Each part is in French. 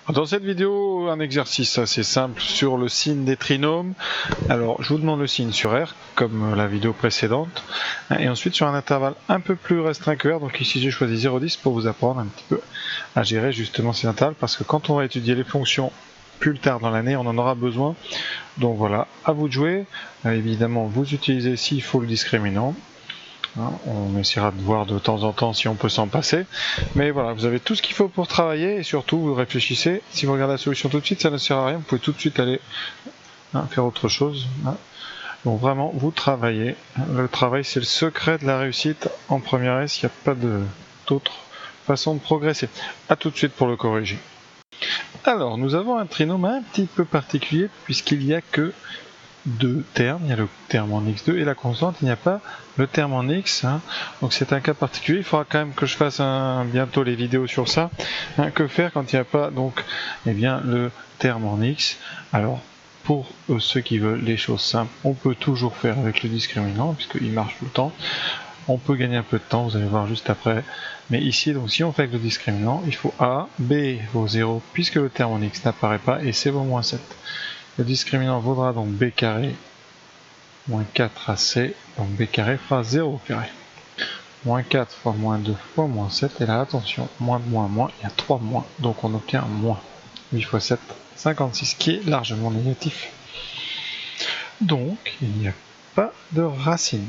Dans cette vidéo, un exercice assez simple sur le signe des trinômes. Alors, je vous demande le signe sur R, comme la vidéo précédente, et ensuite sur un intervalle un peu plus restreint que R. Donc ici, j'ai choisi 0,10 pour vous apprendre un petit peu à gérer justement ces intervalles, parce que quand on va étudier les fonctions plus tard dans l'année, on en aura besoin. Donc voilà, à vous de jouer. Évidemment, vous utilisez s'il faut le discriminant. On essaiera de voir de temps en temps si on peut s'en passer. Mais voilà, vous avez tout ce qu'il faut pour travailler et surtout vous réfléchissez. Si vous regardez la solution tout de suite, ça ne sert à rien. Vous pouvez tout de suite aller faire autre chose. Donc vraiment, vous travaillez. Le travail, c'est le secret de la réussite en première S. Il n'y a pas d'autre façon de progresser. A tout de suite pour le corriger. Alors, nous avons un trinôme un petit peu particulier puisqu'il n'y a que deux termes, il y a le terme en x2 et la constante, il n'y a pas le terme en x, donc c'est un cas particulier. Il faudra quand même que je fasse bientôt les vidéos sur ça. Que faire quand il n'y a pas donc le terme en x? Alors pour ceux qui veulent les choses simples, on peut toujours faire avec le discriminant puisqu'il marche tout le temps. On peut gagner un peu de temps, vous allez voir juste après. Mais ici, donc si on fait avec le discriminant, il faut a, b vaut 0 puisque le terme en x n'apparaît pas et c vaut moins 7. Le discriminant vaudra donc b carré moins 4 ac, donc b carré fera 0 carré. Moins 4 fois moins 2 fois moins 7, et là attention, moins de moins, il y a 3 moins, donc on obtient moins. 8 fois 7, 56, qui est largement négatif. Donc, il n'y a pas de racine.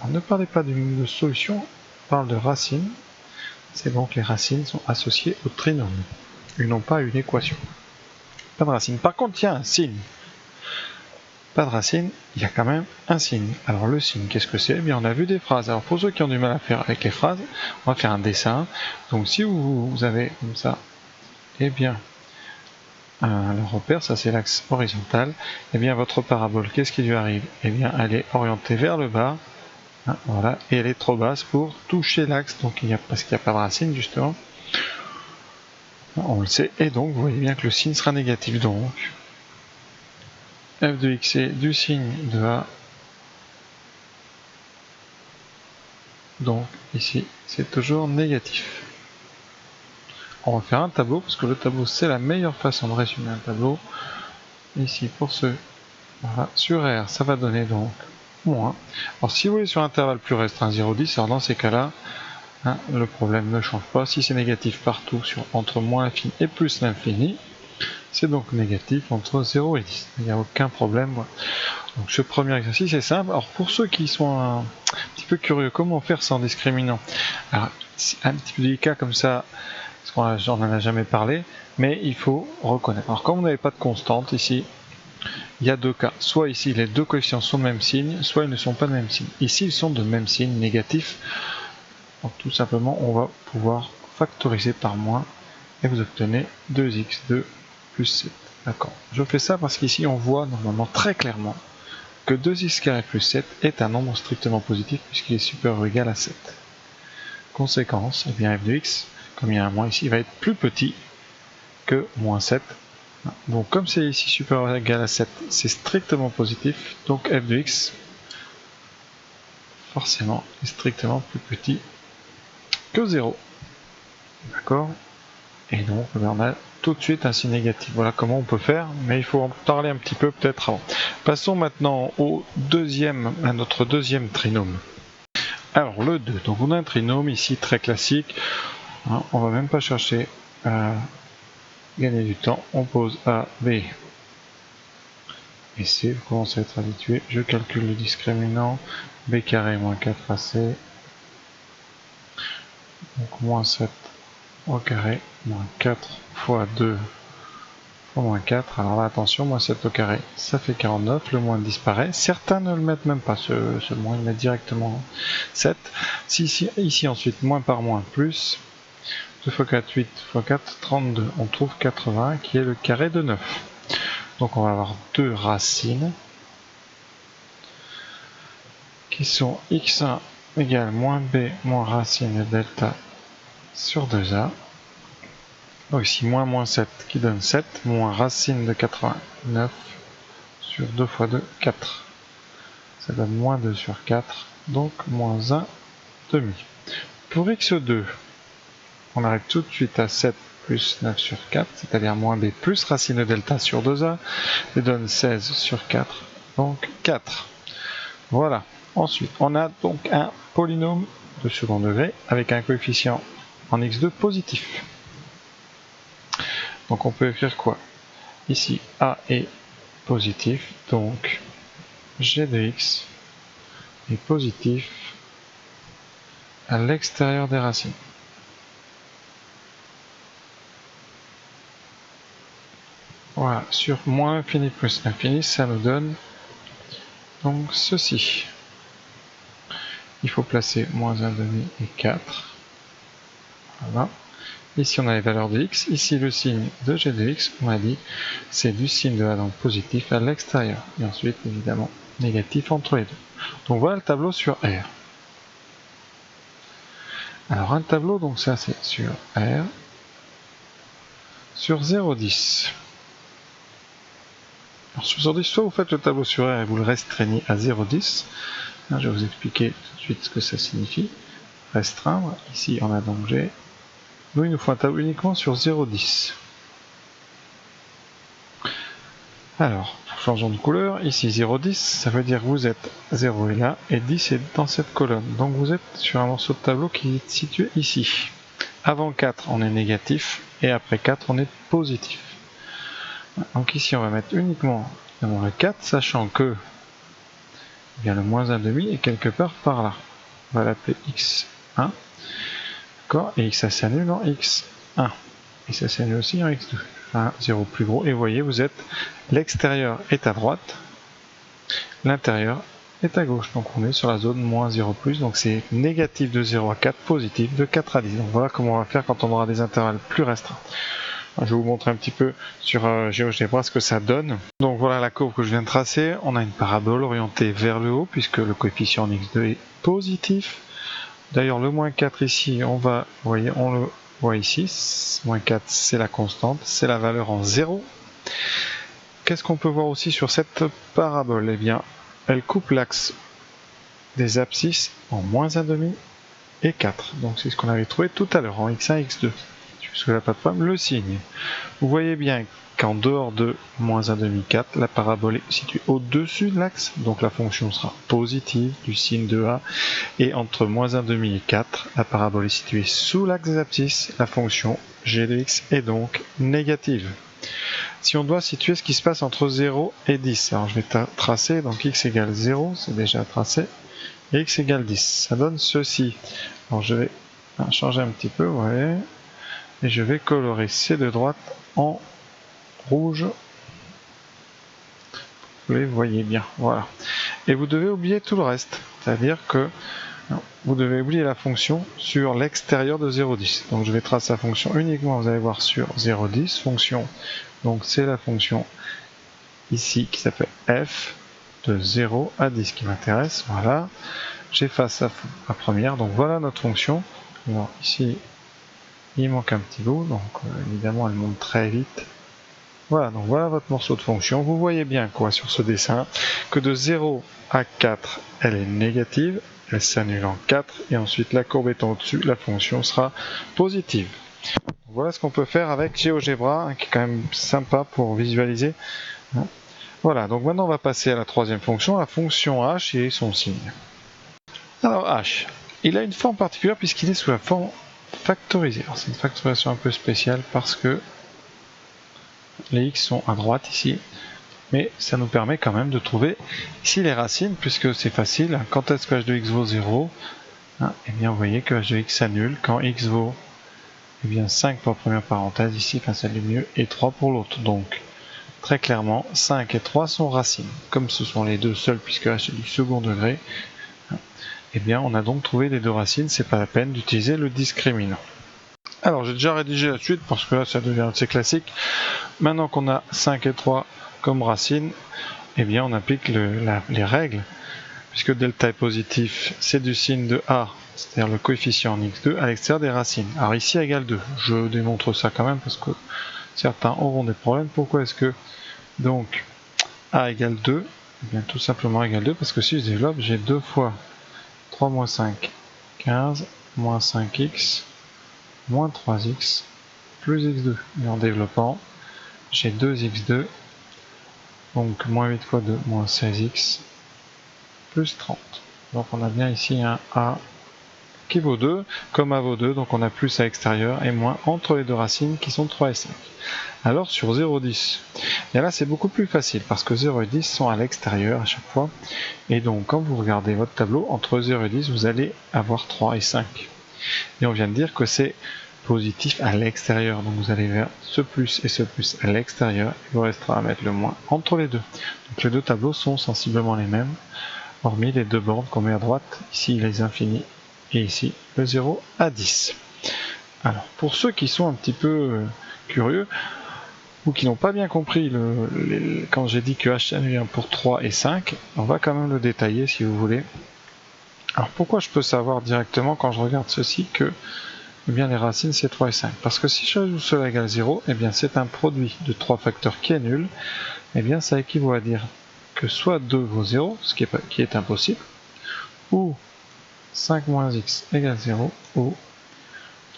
Alors, ne parlez pas de solution, parle de racine. C'est donc les racines sont associées au trinôme, et non pas à une équation. Pas de racine. Par contre, il y a un signe. Pas de racine, il y a quand même un signe. Alors le signe, qu'est-ce que c'est? Eh bien, on a vu des phrases. Alors pour ceux qui ont du mal à faire avec les phrases, on va faire un dessin. Donc si vous avez comme ça, eh bien, le repère, ça c'est l'axe horizontal. Eh bien, votre parabole, qu'est-ce qui lui arrive? Eh bien, elle est orientée vers le bas. Voilà, et elle est trop basse pour toucher l'axe. Donc parce qu'il n'y a pas de racine justement. On le sait. Et donc, vous voyez bien que le signe sera négatif. Donc, f de x est du signe de A. Donc ici, c'est toujours négatif. On va faire un tableau, parce que le tableau, c'est la meilleure façon de résumer un tableau. Ici, pour ce, voilà, sur R, ça va donner donc moins. Alors si vous voulez sur un intervalle plus restreint, 0,10, alors dans ces cas-là, le problème ne change pas. Si c'est négatif partout, entre moins l'infini et plus l'infini, c'est donc négatif entre 0 et 10. Il n'y a aucun problème. Voilà. Donc ce premier exercice est simple. Alors pour ceux qui sont un petit peu curieux, comment faire sans discriminant? Alors c'est un petit peu délicat comme ça, parce qu'on n'en a jamais parlé, mais il faut reconnaître. Alors quand vous n'avez pas de constante ici, il y a deux cas. Soit ici les deux coefficients sont de même signe, soit ils ne sont pas de même signe. Ici ils sont de même signe, négatif. Donc tout simplement on va pouvoir factoriser par moins et vous obtenez 2x2 plus 7. D'accord. Je fais ça parce qu'ici on voit normalement très clairement que 2x carré plus 7 est un nombre strictement positif puisqu'il est supérieur ou égal à 7. Conséquence, eh bien f de x, comme il y a un moins ici, il va être plus petit que moins 7. Donc comme c'est ici supérieur ou égal à 7, c'est strictement positif, donc f de x, forcément, est strictement plus petit que 0. D'accord? Et donc on a tout de suite un signe négatif. Voilà comment on peut faire, mais il faut en parler un petit peu peut-être avant. Passons maintenant à notre deuxième trinôme. Alors le 2, donc on a un trinôme ici très classique, on va même pas chercher à gagner du temps, on pose A, B et C, vous commencez à être habitué, je calcule le discriminant, B carré moins 4AC, donc moins 7 au carré, moins 4 fois 2 fois moins 4, alors là attention, moins 7 au carré, ça fait 49, le moins disparaît, certains ne le mettent même pas, ce moins, ils mettent directement 7, ici ensuite, moins par moins, plus, 2 fois 4, 8 fois 4, 32, on trouve 80 qui est le carré de 9. Donc on va avoir deux racines qui sont x1 égale moins b moins racine de delta sur 2a. Donc ici moins 7 qui donne 7, moins racine de 89 sur 2 fois 2, 4. Ça donne moins 2 sur 4, donc moins 1 demi. Pour x2, on arrive tout de suite à 7 plus 9 sur 4, c'est-à-dire moins b plus racine de delta sur 2a, et donne 16 sur 4, donc 4. Voilà. Ensuite, on a donc un polynôme de second degré avec un coefficient en x2 positif. Donc on peut écrire quoi? Ici, a est positif, donc g de x est positif à l'extérieur des racines. Voilà, sur moins l'infini plus l'infini, ça nous donne donc ceci. Il faut placer moins 1 demi et 4. Voilà. Ici on a les valeurs de x. Ici le signe de g de x, on a dit, c'est du signe de a, donc positif à l'extérieur. Et ensuite, évidemment, négatif entre les deux. Donc voilà le tableau sur R. Alors un tableau, donc ça c'est sur R. Sur 0,10. Alors sur 0,10, soit vous faites le tableau sur R et vous le restreignez à 0,10. Je vais vous expliquer tout de suite ce que ça signifie. Restreindre. Ici on a donc G. Nous il nous faut un tableau uniquement sur 0,10. Alors, changeons de couleur. Ici 0,10, ça veut dire que vous êtes 0 est là et 10 est dans cette colonne. Donc vous êtes sur un morceau de tableau qui est situé ici. Avant 4 on est négatif et après 4 on est positif. Donc ici on va mettre uniquement le 4, sachant que eh bien, le moins 1 demi est quelque part par là. On va l'appeler x1. D'accord. Et ça s'annule en x1. Et ça s'annule aussi en x2. Enfin, 0 plus gros. Et vous voyez, vous êtes, l'extérieur est à droite, l'intérieur est à gauche. Donc on est sur la zone moins 0 plus. Donc c'est négatif de 0 à 4, positif de 4 à 10. Donc voilà comment on va faire quand on aura des intervalles plus restreints. Je vais vous montrer un petit peu sur GeoGebra ce que ça donne. Donc voilà la courbe que je viens de tracer. On a une parabole orientée vers le haut puisque le coefficient en x2 est positif. D'ailleurs le moins 4 ici, on le voit ici. Moins 4 c'est la constante, c'est la valeur en 0. Qu'est-ce qu'on peut voir aussi sur cette parabole? Eh bien, elle coupe l'axe des abscisses en moins 1,5 et 4. Donc c'est ce qu'on avait trouvé tout à l'heure en x1 et x2. Puisque là, pas de problème, le signe. Vous voyez bien qu'en dehors de moins 1,5, 4, la parabole est située au-dessus de l'axe, donc la fonction sera positive du signe de A, et entre moins 1,5 et 4, la parabole est située sous l'axe des abscisses, la fonction g de x est donc négative. Si on doit situer ce qui se passe entre 0 et 10, alors je vais tracer, donc x égale 0, c'est déjà tracé, et x égale 10, ça donne ceci. Alors je vais changer un petit peu, vous voyez. Et je vais colorer C de droite en rouge. Vous les voyez bien, voilà. Et vous devez oublier tout le reste, c'est-à-dire que vous devez oublier la fonction sur l'extérieur de 0,10. Donc je vais tracer la fonction uniquement, vous allez voir, sur 0,10, fonction. Donc c'est la fonction ici qui s'appelle f de 0 à 10 qui m'intéresse, voilà. J'efface la première, donc voilà notre fonction. Alors ici, il manque un petit bout, donc évidemment elle monte très vite. Voilà, donc voilà votre morceau de fonction. Vous voyez bien quoi sur ce dessin, que de 0 à 4, elle est négative, elle s'annule en 4, et ensuite la courbe étant au-dessus, la fonction sera positive. Voilà ce qu'on peut faire avec GeoGebra, qui est quand même sympa pour visualiser. Voilà, donc maintenant on va passer à la troisième fonction, la fonction h et son signe. Alors h, il a une forme particulière puisqu'il est sous la forme factorisée. Alors c'est une factorisation un peu spéciale parce que les x sont à droite ici, mais ça nous permet quand même de trouver ici les racines puisque c'est facile. Quand est-ce que h de x vaut 0 ? Eh bien vous voyez que h de x s'annule quand x vaut 5 pour la première parenthèse ici, enfin ça l'est mieux, et 3 pour l'autre. Donc très clairement 5 et 3 sont racines. Comme ce sont les deux seuls puisque h est du second degré, eh bien on a donc trouvé les deux racines, c'est pas la peine d'utiliser le discriminant. Alors j'ai déjà rédigé la suite parce que là ça devient assez classique. Maintenant qu'on a 5 et 3 comme racines, eh bien on applique les règles, puisque delta est positif, c'est du signe de A, c'est-à-dire le coefficient en x2 à l'extérieur des racines. Alors ici égale 2, je démontre ça quand même parce que certains auront des problèmes. Pourquoi est-ce que donc A égale 2 ? Eh bien tout simplement égale 2 parce que si je développe, j'ai 2 fois 3 moins 5, 15, moins 5x, moins 3x, plus x2. Et en développant, j'ai 2x2, donc moins 8 fois 2, moins 16x, plus 30. Donc on a bien ici un a qui vaut 2, comme a vaut 2, donc on a plus à l'extérieur et moins entre les deux racines qui sont 3 et 5. Alors sur 0,10, et là c'est beaucoup plus facile parce que 0 et 10 sont à l'extérieur à chaque fois. Et donc quand vous regardez votre tableau, entre 0 et 10, vous allez avoir 3 et 5. Et on vient de dire que c'est positif à l'extérieur. Donc vous allez vers ce plus et ce plus à l'extérieur. Il vous restera à mettre le moins entre les deux. Donc les deux tableaux sont sensiblement les mêmes, hormis les deux bornes qu'on met à droite. Ici les infinis et ici le 0 à 10. Alors pour ceux qui sont un petit peu curieux, ou qui n'ont pas bien compris quand j'ai dit que h vient pour 3 et 5, on va quand même le détailler si vous voulez. Alors pourquoi je peux savoir directement quand je regarde ceci que eh bien, les racines c'est 3 et 5? Parce que si je joue cela égale 0, eh bien c'est un produit de 3 facteurs qui est nul. Eh bien ça équivaut à dire que soit 2 vaut 0, ce qui est impossible, ou 5 moins x égale 0, ou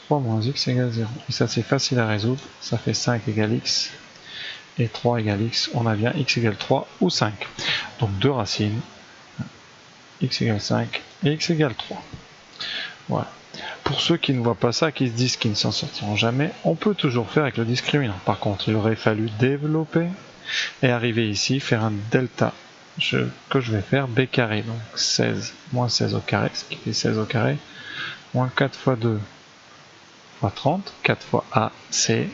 3 moins x égale 0. Et ça c'est facile à résoudre, ça fait 5 égale x, et 3 égale x, on a bien x égale 3 ou 5. Donc deux racines, x égale 5 et x égale 3. Voilà. Pour ceux qui ne voient pas ça, qui se disent qu'ils ne s'en sortiront jamais, on peut toujours faire avec le discriminant. Par contre, il aurait fallu développer et arriver ici, faire un delta que je vais faire b carré, donc 16 moins 16 au carré, ce qui fait 16 au carré, moins 4 fois 2 fois 30, 4 fois a, c,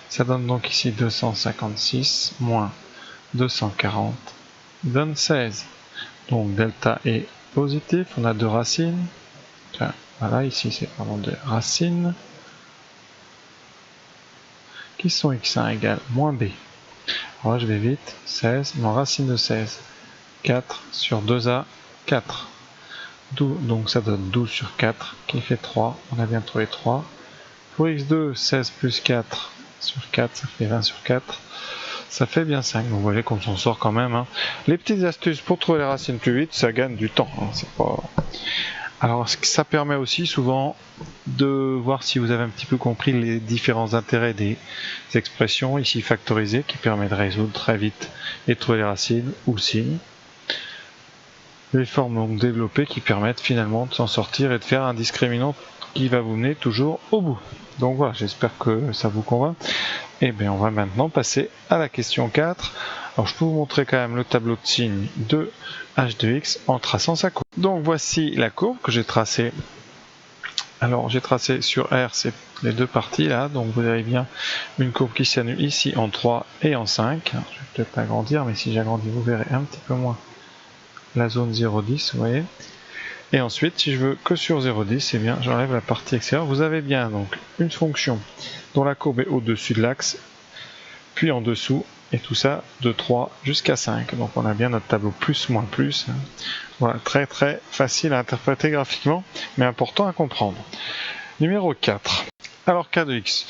ça donne donc ici 256 moins 240 donne 16. Donc delta est positif, on a deux racines. Enfin, voilà, ici c'est vraiment des racines qui sont x1 égale moins b. Alors là je vais vite, 16, mon racine de 16, 4 sur 2a, 4. Donc ça donne 12 sur 4 qui fait 3, on a bien trouvé 3. Pour x2, 16 plus 4 sur 4, ça fait 20 sur 4. Ça fait bien 5, vous voyez qu'on s'en sort quand même. Hein. Les petites astuces pour trouver les racines plus vite, ça gagne du temps. Hein. C'est pas... Alors ça permet aussi souvent de voir si vous avez un petit peu compris les différents intérêts des expressions, ici factorisées, qui permet de résoudre très vite et de trouver les racines ou le signe. Les formes donc développées qui permettent finalement de s'en sortir et de faire un discriminant qui va vous mener toujours au bout. Donc voilà, j'espère que ça vous convainc. Et bien on va maintenant passer à la question 4. Alors je peux vous montrer quand même le tableau de signes de h de x en traçant sa courbe. Donc voici la courbe que j'ai tracée. Alors j'ai tracé sur R, c'est les deux parties là, donc vous avez bien une courbe qui s'annule ici en 3 et en 5. Alors, je vais peut-être agrandir, mais si j'agrandis vous verrez un petit peu moins la zone 0,10, vous voyez. Et ensuite, si je veux que sur 0,10, eh bien j'enlève la partie extérieure. Vous avez bien donc une fonction dont la courbe est au-dessus de l'axe, puis en dessous, et tout ça de 3 jusqu'à 5. Donc on a bien notre tableau plus, moins, plus. Voilà, très très facile à interpréter graphiquement, mais important à comprendre. Numéro 4. Alors k de x,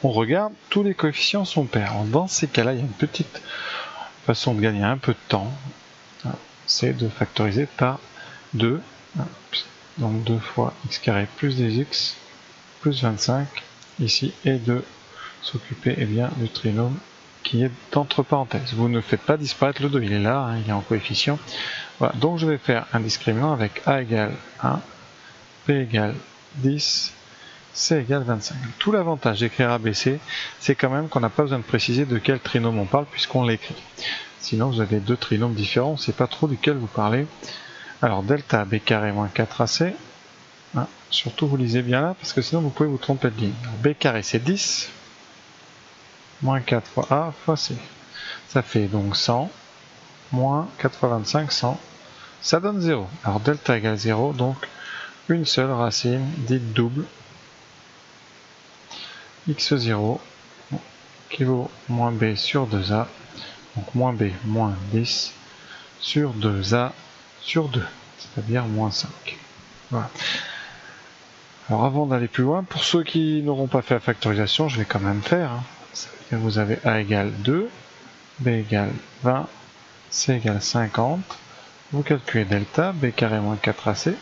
on regarde, tous les coefficients sont pairs. Dans ces cas-là, il y a une petite façon de gagner un peu de temps, c'est de factoriser par 2. Donc 2 fois x carré plus 10x plus 25 ici, et de s'occuper bien du trinôme qui est entre parenthèses. Vous ne faites pas disparaître le 2, il est là, hein, il est en coefficient. Voilà, donc je vais faire un discriminant avec a égale 1, b égale 10, c égale 25. Tout l'avantage d'écrire ABC, c'est quand même qu'on n'a pas besoin de préciser de quel trinôme on parle puisqu'on l'écrit. Sinon vous avez deux trinômes différents, on ne sait pas trop duquel vous parlez. Alors delta b carré moins 4ac, hein, surtout vous lisez bien là parce que sinon vous pouvez vous tromper de ligne. Alors, b carré c'est 10, moins 4 fois a fois c. Ça fait donc 100, moins 4 fois 25, 100. Ça donne 0. Alors delta égale 0, donc une seule racine dite double, x0, qui vaut moins b sur 2a, donc moins b moins 10 sur 2a sur 2, c'est-à-dire moins 5. Voilà. Alors avant d'aller plus loin, pour ceux qui n'auront pas fait la factorisation, je vais quand même faire. Hein. Ça veut dire que vous avez a égale 2, b égale 20, c égale 50. Vous calculez delta, b carré moins 4ac,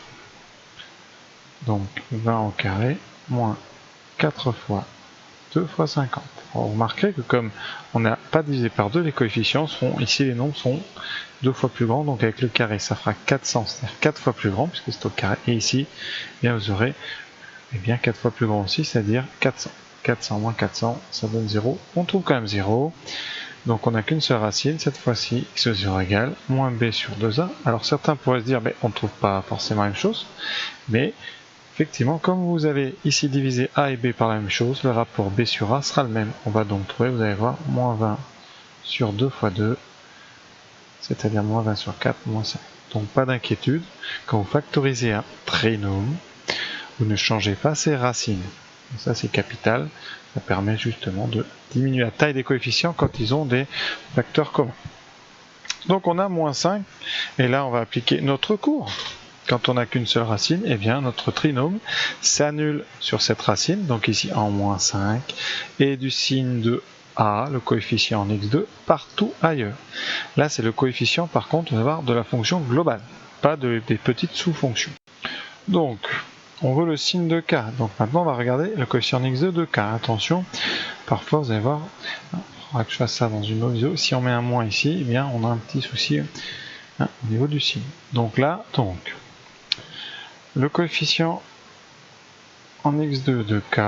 donc 20 au carré, moins 4 fois 2 fois 50. Alors, vous remarquerez que comme on n'a pas divisé par 2, les coefficients seront, ici les nombres sont 2 fois plus grands, donc avec le carré ça fera 400, c'est-à-dire 4 fois plus grand, puisque c'est au carré, et ici, eh bien, vous aurez 4 fois plus grand aussi, c'est-à-dire 400. 400 moins 400, ça donne 0, on trouve quand même 0, donc on n'a qu'une seule racine, cette fois-ci, x de 0 égale moins b sur 2a. Alors certains pourraient se dire, on ne trouve pas forcément la même chose, mais effectivement, comme vous avez ici divisé a et b par la même chose, le rapport b sur a sera le même. On va donc trouver, vous allez voir, moins 20 sur 2 fois 2, c'est-à-dire moins 20 sur 4, moins 5. Donc pas d'inquiétude, quand vous factorisez un trinôme, vous ne changez pas ses racines. Et ça c'est capital, ça permet justement de diminuer la taille des coefficients quand ils ont des facteurs communs. Donc on a moins 5, et là on va appliquer notre cours. Quand on n'a qu'une seule racine, eh bien notre trinôme s'annule sur cette racine, donc ici en moins 5, et du signe de a, le coefficient en x2, partout ailleurs. Là c'est le coefficient par contre, on va voir, de la fonction globale, pas des petites sous-fonctions. Donc on veut le signe de k, donc maintenant on va regarder le coefficient en x2 de k. Attention, parfois vous allez voir, il faudra que je fasse ça dans une autre vidéo, si on met un moins ici, eh bien on a un petit souci au niveau du signe. Donc là, le coefficient en x2 de k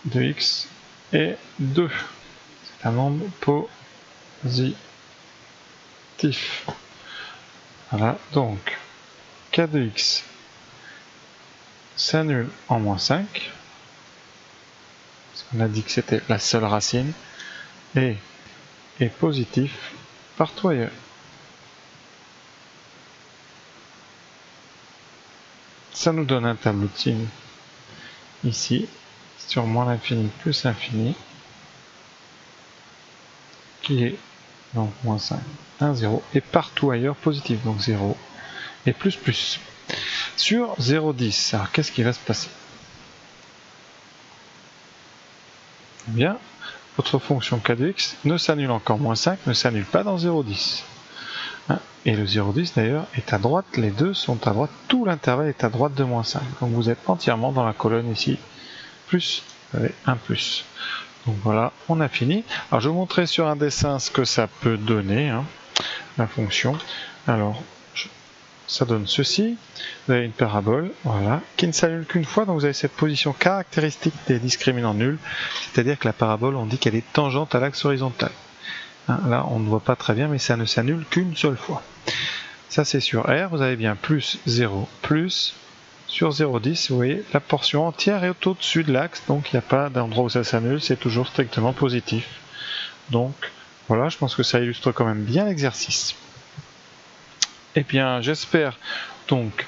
de x est 2. C'est un nombre positif. Voilà, donc k de x s'annule en moins 5, parce qu'on a dit que c'était la seule racine, et est positif partout ailleurs. Ça nous donne un tableau de signes ici, sur moins l'infini plus l'infini, qui est donc moins 5, 1, 0, et partout ailleurs positif, donc 0, et plus plus. Sur 0,10, alors qu'est-ce qui va se passer? Eh bien, votre fonction k de x ne s'annule encore, moins 5 ne s'annule pas dans 0,10. Et le 0,10 d'ailleurs est à droite, les deux sont à droite, tout l'intervalle est à droite de moins 5. Donc vous êtes entièrement dans la colonne ici, plus, vous avez un plus. Donc voilà, on a fini. Alors je vais vous montrer sur un dessin ce que ça peut donner, la fonction. Alors, ça donne ceci. Vous avez une parabole, voilà, qui ne s'annule qu'une fois, donc vous avez cette position caractéristique des discriminants nuls, c'est-à-dire que la parabole, on dit qu'elle est tangente à l'axe horizontal. Là, on ne voit pas très bien, mais ça ne s'annule qu'une seule fois. Ça, c'est sur R, vous avez bien plus 0, plus sur 0,10, vous voyez, la portion entière est au-dessus de l'axe, donc il n'y a pas d'endroit où ça s'annule, c'est toujours strictement positif. Donc, voilà, je pense que ça illustre quand même bien l'exercice. Eh bien, j'espère donc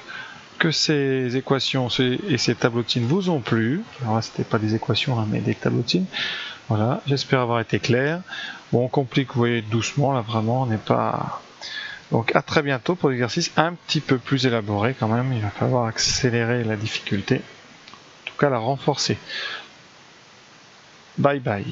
que ces équations et ces tableaux de signes vous ont plu. Alors là, c'était pas des équations, mais des tableaux de signes. Voilà, j'espère avoir été clair. Bon, on complique, vous voyez, doucement, là, vraiment, on n'est pas... Donc, à très bientôt pour l'exercice un petit peu plus élaboré quand même. Il va falloir accélérer la difficulté, en tout cas la renforcer. Bye bye.